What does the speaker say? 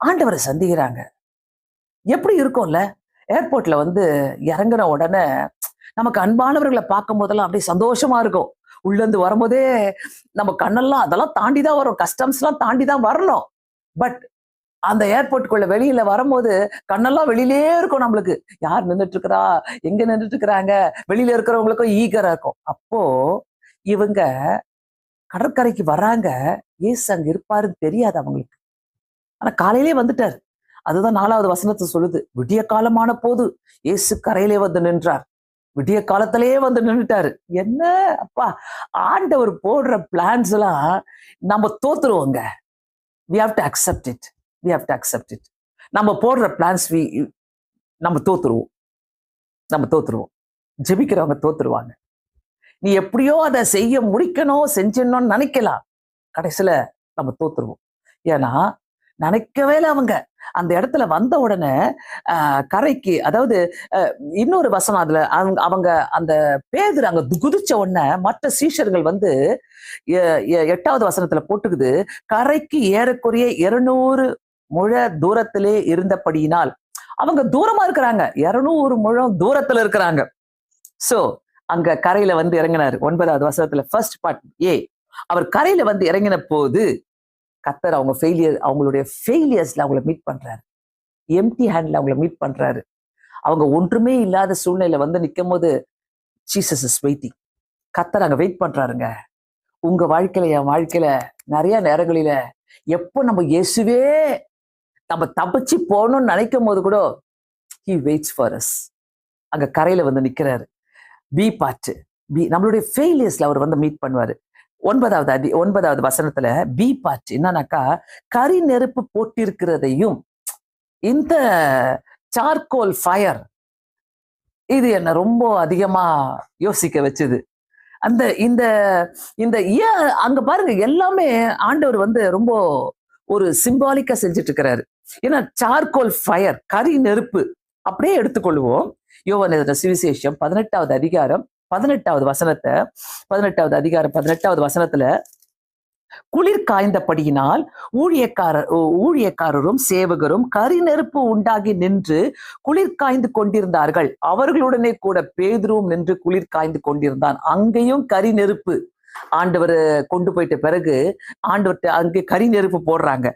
ஆண்டவரை சந்திக்கிறாங்க. எப்படி இருக்கும்ல? ஏர்போர்ட்ல வந்து இறங்குன உடனே நமக்கு அன்பானவர்களை பார்க்கும் போதெல்லாம் அப்படியே சந்தோஷமா இருக்கும். உள்ள இருந்து வரும்போதே நம்ம கண்ணெல்லாம் அதெல்லாம் தாண்டி தான் வரும். கஸ்டம்ஸ் எல்லாம் தாண்டி தான் வரணும். பட் அந்த ஏர்போர்ட்டுக்குள்ள வெளியில வரும்போது கண்ணெல்லாம் வெளியிலே இருக்கும் நம்மளுக்கு. யார் நின்னுட்டு இருக்கிறா? எங்க நின்னுட்டு இருக்கிறாங்க? வெளியில இருக்கிறவங்களுக்கும் ஈகரா இருக்கும். அப்போ இவங்க கடற்கரைக்கு வர்றாங்க. இயேசு அங்க இருப்பாருன்னு தெரியாது அவங்களுக்கு. ஆனா காலையிலே வந்துட்டாரு. அதுதான் 4வது வசனத்தை சொல்லுது. விடிய காலமான போது இயேசு கரையிலே வந்து நின்றார். விடிய காலத்திலேயே வந்து நின்னுட்டாரு. என்ன அப்பா, ஆண்டவர் போடுற பிளான்ஸ் எல்லாம் நம்ம தோத்துருவோங்க. we have to accept it. we have to accept it. நம்ம போடுற பிளான்ஸ் நம்ம தோத்துருவோம். நம்ம தோத்துருவோம். ஜெபிக்கிறவங்க தோத்துருவாங்க. நீ எப்படியோ அதை செய்ய முடிக்கணும், செஞ்சிடணும்னு நினைக்கலாம். கடைசியில நம்ம தோத்துருவோம். ஏன்னா நினைக்கவே இல்லை அவங்க. அந்த இடத்துல வந்த உடனே கரைக்கு, அதாவது இன்னொரு வசனம் அதுல அவங்க அந்த பேதுரு அங்க குதிச்ச உடனே மற்ற சீஷர்கள் வந்து 8வது வசனத்துல போட்டுக்குது, கரைக்கு ஏறக்குறைய 200 முழ தூரத்திலே இருந்தபடியினால். அவங்க தூரமா இருக்கிறாங்க, 200 முழம் தூரத்துல இருக்கிறாங்க. சோ அங்க கரையில வந்து இறங்கினாரு. 9வது வசனத்துல ஃபர்ஸ்ட் பார்ட் ஏ, அவர் கரையில வந்து இறங்கின போது கர்த்தர் அவங்களுடைய ஃபெயிலியர்ஸ்ல அவங்கள மீட் பண்றாரு. எம்டி ஹேண்ட்ல அவங்கள மீட் பண்றாரு. அவங்க ஒன்றுமே இல்லாத சூழ்நிலை வந்து நிற்கும் போது ஜீசஸ் இஸ் வெயிட்டிங். கர்த்தர் அங்க வெயிட் பண்றாருங்க. உங்க வாழ்க்கையில, என் வாழ்க்கையில நிறைய நேரங்களில எப்போ நம்ம இயேசுவே நம்ம தப்பிச்சு போகணும்னு நினைக்கும் போது கூட he waits for us. அங்க கரையில வந்து நிக்கிறாரு. பி பார்ட், நம்மளுடைய ஃபெயிலியர்ஸ்ல அவர் வந்து மீட் பண்ணுவாரு. 9வது வசனத்துல பி பார்ட் என்னன்னாக்கா, கரி நெருப்பு போட்டிருக்கிறதையும் இந்த சார்கோல் ஃபயர், இது என்ன ரொம்ப அதிகமா யோசிக்க வச்சது. அந்த இந்த இந்த ஏன் அங்க பாருங்க, எல்லாமே ஆண்டவர் வந்து ரொம்ப ஒரு சிம்பாலிக்கா செஞ்சுட்டு இருக்கிறாரு. ஏன்னா சார்கோல் ஃபயர், கரி நெருப்பு அப்படியே எடுத்துக்கொள்வோம். யோவான் எழுதின சுவிசேஷம் 18வது அதிகாரம் 18வது வசனத்தை, 18வது அதிகாரம் 18வது வசனத்துல, குளிர் காய்ந்தபடியினால் ஊழியக்காரரும் சேவகரும் கரி நெருப்பு உண்டாகி நின்று குளிர் காய்ந்து கொண்டிருந்தார்கள். அவர்களுடனே கூட பேதுருவும் நின்று குளிர் காய்ந்து கொண்டிருந்தான். அங்கேயும் கரி நெருப்பு. ஆண்டவர் கொண்டு போயிட்ட பிறகு ஆண்டவர்கிட்ட அங்கே கரி நெருப்பு போடுறாங்க.